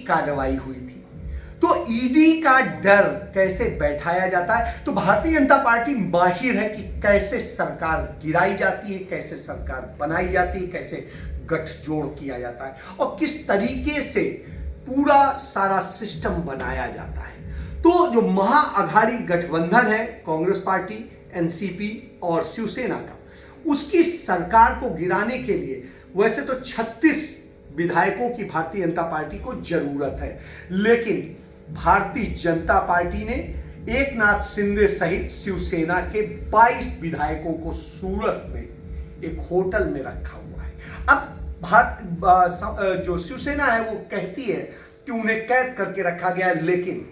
कार्रवाई हुई थी। तो ईडी का डर कैसे बैठाया जाता है, तो भारतीय जनता पार्टी माहिर है कि कैसे सरकार गिराई जाती है, कैसे सरकार बनाई जाती है, कैसे गठजोड़ किया जाता है और किस तरीके से पूरा सारा सिस्टम बनाया जाता है। तो जो महाअघाड़ी गठबंधन है कांग्रेस पार्टी, एनसीपी और शिवसेना का, उसकी सरकार को गिराने के लिए वैसे तो 36 विधायकों की भारतीय जनता पार्टी को जरूरत है, लेकिन भारतीय जनता पार्टी ने एकनाथ शिंदे सहित शिवसेना के 22 विधायकों को सूरत में एक होटल में रखा हुआ है। अब जो शिवसेना है वो कहती है कि उन्हें कैद करके रखा गया है, लेकिन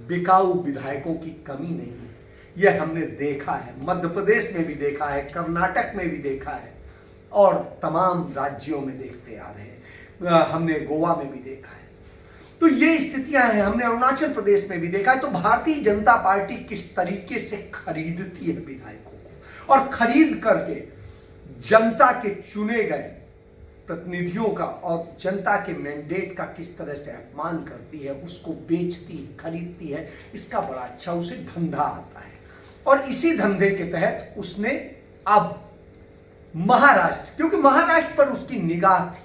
बिकाऊ विधायकों की कमी नहीं है। यह हमने देखा है, मध्य प्रदेश में भी देखा है, कर्नाटक में भी देखा है और तमाम राज्यों में देखते आ रहे हैं। हमने गोवा में भी देखा है। तो ये स्थितियां हैं, हमने अरुणाचल प्रदेश में भी देखा है। तो भारतीय जनता पार्टी किस तरीके से खरीदती है विधायकों को और खरीद करके जनता के चुने गए प्रतिनिधियों का और जनता के मैंडेट का किस तरह से अपमान करती है, उसको बेचती खरीदती है, इसका बड़ा अच्छा उसे धंधा आता है। और इसी धंधे के तहत उसने अब महाराष्ट्र, क्योंकि महाराष्ट्र पर उसकी निगाह थी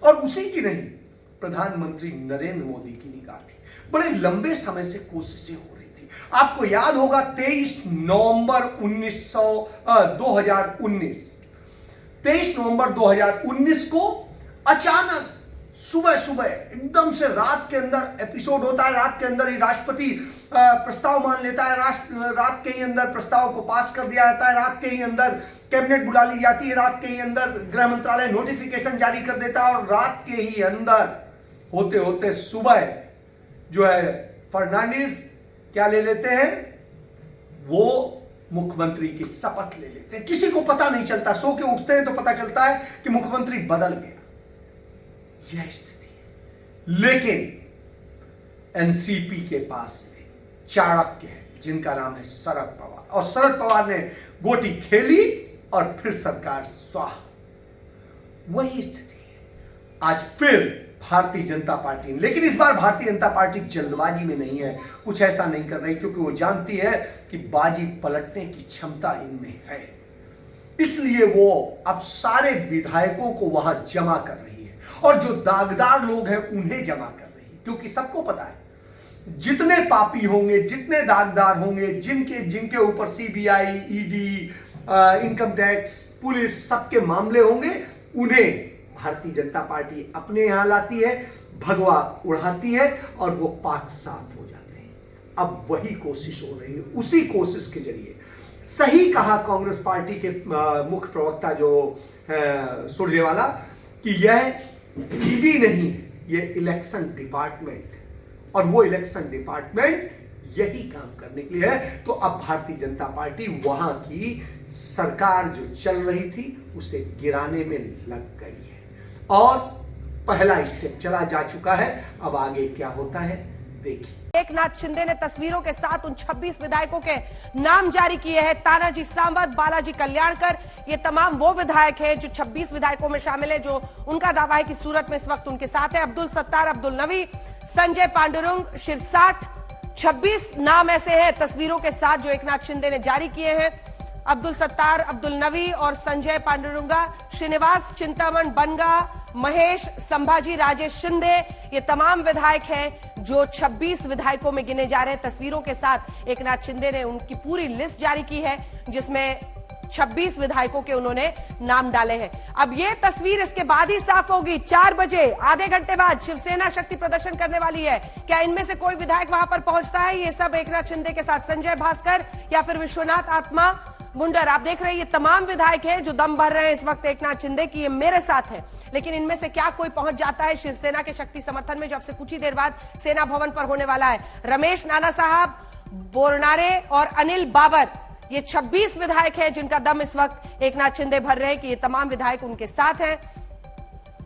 और उसी की नहीं, प्रधानमंत्री नरेंद्र मोदी की निगाह थी। बड़े लंबे समय से कोशिशें हो रही थी। आपको याद होगा 23 नवंबर 2019 को अचानक सुबह सुबह एकदम से रात के अंदर एपिसोड होता है। रात के अंदर ही राष्ट्रपति प्रस्ताव मान लेता है, रात के ही अंदर प्रस्ताव को पास कर दिया जाता है, रात के ही अंदर कैबिनेट बुला ली जाती है, रात के ही अंदर गृह मंत्रालय नोटिफिकेशन जारी कर देता है और रात के ही अंदर होते होते सुबह जो है फर्नांडिस क्या ले लेते हैं, वो मुख्यमंत्री की शपथ ले लेते हैं। किसी को पता नहीं चलता, सो के उठते हैं तो पता चलता है कि मुख्यमंत्री बदल गया। यह स्थिति है। लेकिन एनसीपी के पास में चाणक्य है जिनका नाम है शरद पवार, और शरद पवार ने गोटी खेली और फिर सरकार स्वाहा। वही स्थिति है आज फिर भारतीय जनता पार्टी। लेकिन इस बार भारतीय जनता पार्टी जल्दबाजी में नहीं है, कुछ ऐसा नहीं कर रही, क्योंकि वो जानती है कि बाजी पलटने की क्षमता इनमें है। इसलिए वो अब सारे विधायकों को वहां जमा कर रही है और जो दागदार लोग हैं उन्हें जमा कर रही है, क्योंकि सबको पता है जितने पापी होंगे, जितने दागदार होंगे, जिनके ऊपर CBI, ED, income tax, police सबके मामले होंगे, उन्हें भारतीय जनता पार्टी अपने यहां लाती है, भगवा उड़ाती है और वो पाक साफ हो जाते हैं। अब वही कोशिश हो रही है। उसी कोशिश के जरिए सही कहा कांग्रेस पार्टी के मुख्य प्रवक्ता जो सुरजेवाला कि यह ईडी नहीं है, यह इलेक्शन डिपार्टमेंट है और वो इलेक्शन डिपार्टमेंट यही काम करने के लिए है। तो अब भारतीय जनता पार्टी वहां की सरकार जो चल रही थी उसे गिराने में लग गई है और पहला स्टेप चला जा चुका है। अब आगे क्या होता है देखिए। एकनाथ शिंदे ने तस्वीरों के साथ उन 26 विधायकों के नाम जारी किए हैं। तानाजी सावंत, बालाजी कल्याणकर, ये तमाम वो विधायक हैं जो 26 विधायकों में शामिल है, जो उनका दावा है कि सूरत में इस वक्त उनके साथ है। अब्दुल सत्तार, अब्दुल नवी, संजय पांडुरंग, शिरसाट, 26 नाम ऐसे हैं तस्वीरों के साथ जो एकनाथ शिंदे ने जारी किए हैं। अब्दुल सत्तार, अब्दुल नवी और संजय पांडुरंगा, श्रीनिवास चिंतामण बनगा, महेश, संभाजी राजेश शिंदे, ये तमाम विधायक हैं जो 26 विधायकों में गिने जा रहे हैं। तस्वीरों के साथ एकनाथ शिंदे ने उनकी पूरी लिस्ट जारी की है जिसमें 26 विधायकों के उन्होंने नाम डाले हैं। अब ये तस्वीर इसके बाद ही साफ होगी। 4 बजे, आधे घंटे बाद शिवसेना शक्ति प्रदर्शन करने वाली है। क्या इनमें से कोई विधायक वहां पर पहुंचता है? ये सब एकनाथ शिंदे के साथ संजय भास्कर या फिर विश्वनाथ आत्मा मुंडर, आप देख रहे हैं ये तमाम विधायक हैं जो दम भर रहे हैं इस वक्त एकनाथ शिंदे की। ये मेरे साथ है, लेकिन इनमें से क्या कोई पहुंच जाता है शिवसेना के शक्ति समर्थन में जो अब से कुछ ही देर बाद सेना भवन पर होने वाला है? रमेश नाना साहब, बोरनारे और अनिल बाबर, ये 26 विधायक हैं जिनका दम इस वक्त एकनाथ शिंदे भर रहे हैं कि ये तमाम विधायक उनके साथ हैं।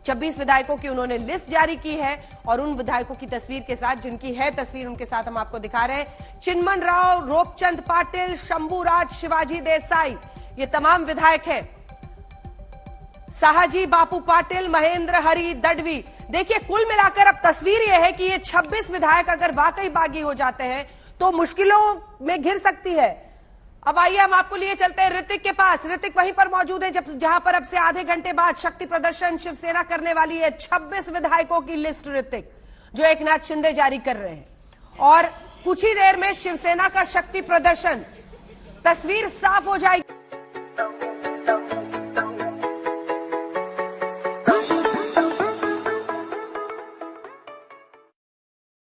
26 विधायकों की उन्होंने लिस्ट जारी की है और उन विधायकों की तस्वीर के साथ, जिनकी है तस्वीर उनके साथ हम आपको दिखा रहे हैं। चिन्मन राव, रूपचंद पाटिल, शंभूराज, शिवाजी देसाई, ये तमाम विधायक हैं। साहाजी बापू पाटिल, महेंद्र हरि दडवी, देखिए, कुल मिलाकर अब तस्वीर यह है कि ये 26 विधायक अगर वाकई बागी हो जाते हैं तो मुश्किलों में घिर सकती है। अब आइए हम आपको लिए चलते हैं ऋतिक के पास। ऋतिक वहीं पर मौजूद है जहां पर अब से आधे घंटे बाद शक्ति प्रदर्शन शिवसेना करने वाली है। 26 विधायकों की लिस्ट ऋतिक जो एकनाथ शिंदे जारी कर रहे हैं, और कुछ ही देर में शिवसेना का शक्ति प्रदर्शन, तस्वीर साफ हो जाएगी।